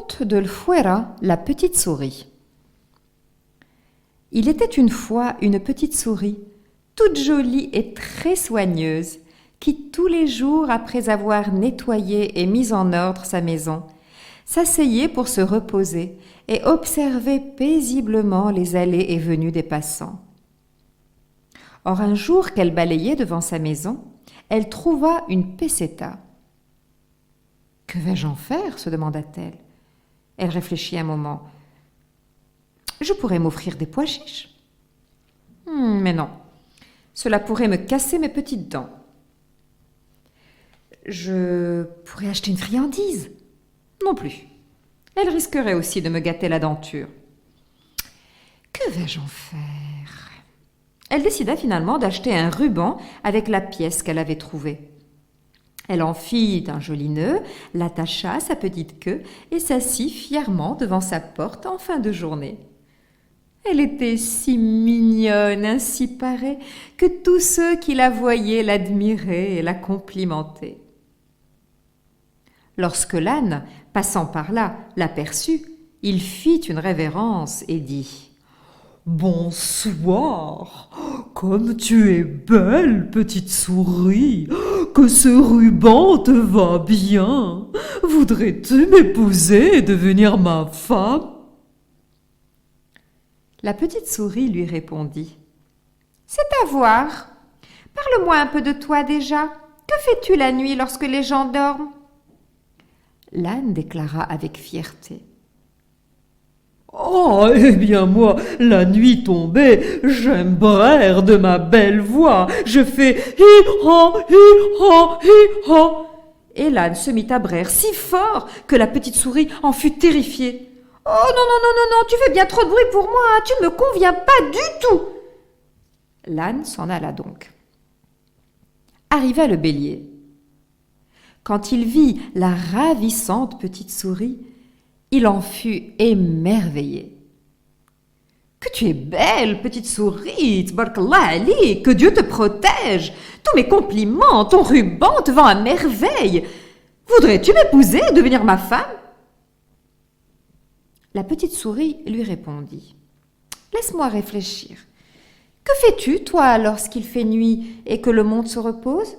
Conte de Fuera, la petite souris. Il était une fois une petite souris, toute jolie et très soigneuse, qui tous les jours, après avoir nettoyé et mis en ordre sa maison, s'asseyait pour se reposer et observait paisiblement les allées et venues des passants. Or, un jour qu'elle balayait devant sa maison, elle trouva une peseta. « Que vais-je en faire ?» se demanda-t-elle. Elle réfléchit un moment. « Je pourrais m'offrir des pois chiches. Mais non, cela pourrait me casser mes petites dents. Je pourrais acheter une friandise. Non plus. Elle risquerait aussi de me gâter la denture. Que vais-je en faire ?» Elle décida finalement d'acheter un ruban avec la pièce qu'elle avait trouvée. Elle en fit un joli nœud, l'attacha à sa petite queue et s'assit fièrement devant sa porte en fin de journée. Elle était si mignonne, ainsi paraît, que tous ceux qui la voyaient l'admiraient et la complimentaient. Lorsque l'âne, passant par là, l'aperçut, il fit une révérence et dit « Bonsoir, comme tu es belle, petite souris, que ce ruban te va bien. Voudrais-tu m'épouser et devenir ma femme ?» La petite souris lui répondit « C'est à voir. Parle-moi un peu de toi déjà. Que fais-tu la nuit lorsque les gens dorment ?» L'âne déclara avec fierté « Oh, eh bien moi, la nuit tombée, j'aime braire de ma belle voix. Je fais hi-ha, hi-ha, hi-ha. » Et l'âne se mit à braire si fort que la petite souris en fut terrifiée. « Oh non, non, non, non, non, tu fais bien trop de bruit pour moi, tu ne me conviens pas du tout !» L'âne s'en alla donc. Arriva le bélier. Quand il vit la ravissante petite souris, il en fut émerveillé. « Que tu es belle, petite souris, tbarkallah ali, que Dieu te protège. Tous mes compliments, ton ruban te vend à merveille. Voudrais-tu m'épouser et devenir ma femme ?» La petite souris lui répondit « Laisse-moi réfléchir. Que fais-tu, toi, lorsqu'il fait nuit et que le monde se repose ?»«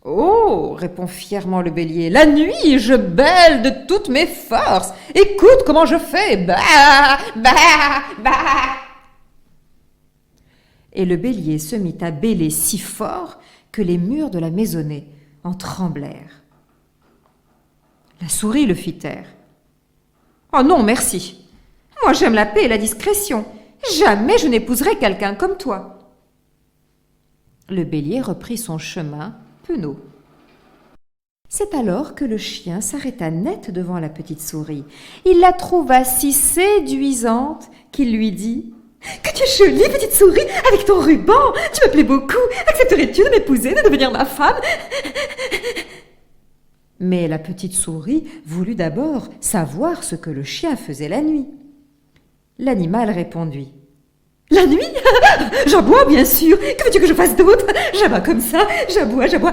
Oh, répond fièrement le bélier, la nuit, je bêle de toutes mes forces. Écoute comment je fais. Bah, bah, bah. » Et le bélier se mit à bêler si fort que les murs de la maisonnée en tremblèrent. La souris le fit taire. « Oh non, merci. Moi, j'aime la paix et la discrétion. Jamais je n'épouserai quelqu'un comme toi. » Le bélier reprit son chemin, penaud. C'est alors que le chien s'arrêta net devant la petite souris. Il la trouva si séduisante qu'il lui dit « Que tu es jolie, petite souris, avec ton ruban. Tu me plais beaucoup. Accepterais-tu de m'épouser, de devenir ma femme ?» Mais la petite souris voulut d'abord savoir ce que le chien faisait la nuit. L'animal répondit « La nuit? J'aboie, bien sûr. Que veux-tu que je fasse d'autre? J'aboie comme ça, j'aboie, j'aboie. »«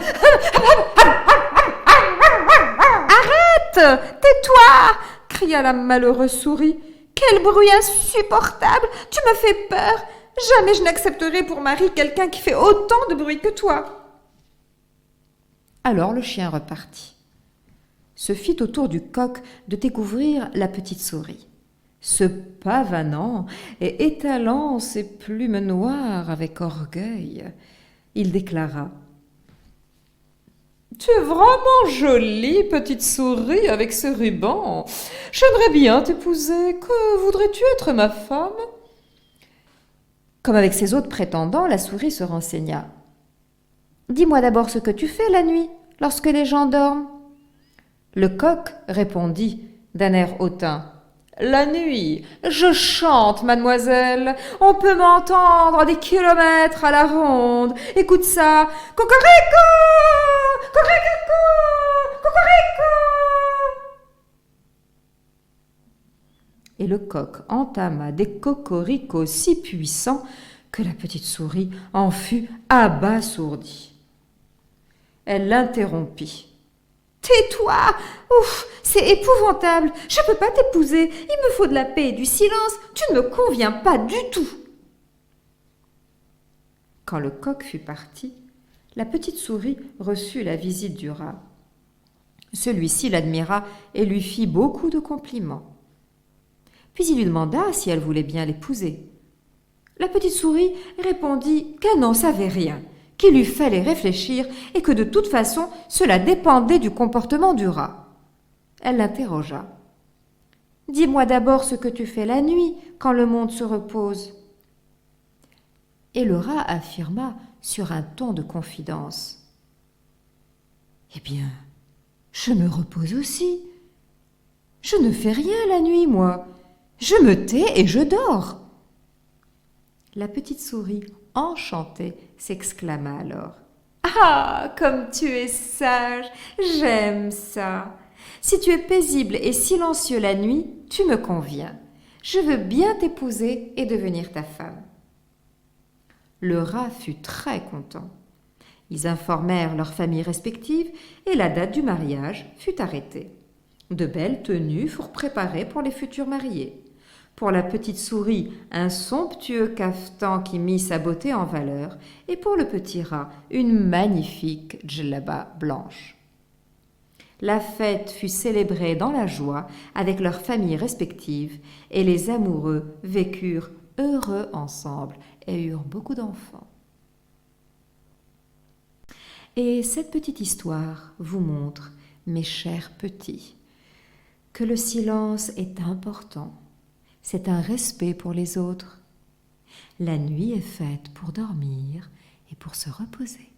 Arrête! Tais-toi » cria la malheureuse souris. « Quel bruit insupportable! Tu me fais peur. Jamais je n'accepterai pour mari quelqu'un qui fait autant de bruit que toi. » Alors le chien repartit. Se fit autour du coq de découvrir la petite souris. Se pavanant et étalant ses plumes noires avec orgueil, il déclara « Tu es vraiment jolie, petite souris, avec ce ruban. J'aimerais bien t'épouser. Que voudrais-tu être ma femme ?» Comme avec ses autres prétendants, la souris se renseigna. « Dis-moi d'abord ce que tu fais la nuit, lorsque les gens dorment. » Le coq répondit d'un air hautain. « La nuit, je chante, mademoiselle. On peut m'entendre à des kilomètres à la ronde. Écoute ça. Cocorico! Cocorico! Cocorico! » Et le coq entama des cocoricos si puissants que la petite souris en fut abasourdie. Elle l'interrompit. « Tais-toi! Ouf, c'est épouvantable! Je ne peux pas t'épouser! Il me faut de la paix et du silence! Tu ne me conviens pas du tout! Quand le coq fut parti, la petite souris reçut la visite du rat. Celui-ci l'admira et lui fit beaucoup de compliments. Puis il lui demanda si elle voulait bien l'épouser. La petite souris répondit qu'elle n'en savait rien, qu'il lui fallait réfléchir et que de toute façon cela dépendait du comportement du rat. Elle l'interrogea. « Dis-moi d'abord ce que tu fais la nuit, quand le monde se repose. » Et le rat affirma sur un ton de confidence. « Eh bien, je me repose aussi. Je ne fais rien la nuit, moi. Je me tais et je dors. » La petite souris, enchantée, s'exclama alors. « Ah, comme tu es sage, j'aime ça. Si tu es paisible et silencieux la nuit, tu me conviens. Je veux bien t'épouser et devenir ta femme. » Le rat fut très content. Ils informèrent leurs familles respectives et la date du mariage fut arrêtée. De belles tenues furent préparées pour les futurs mariés. Pour la petite souris, un somptueux cafetan qui mit sa beauté en valeur, et pour le petit rat, une magnifique djellaba blanche. La fête fut célébrée dans la joie avec leurs familles respectives, et les amoureux vécurent heureux ensemble et eurent beaucoup d'enfants. Et cette petite histoire vous montre, mes chers petits, que le silence est important. C'est un respect pour les autres. La nuit est faite pour dormir et pour se reposer.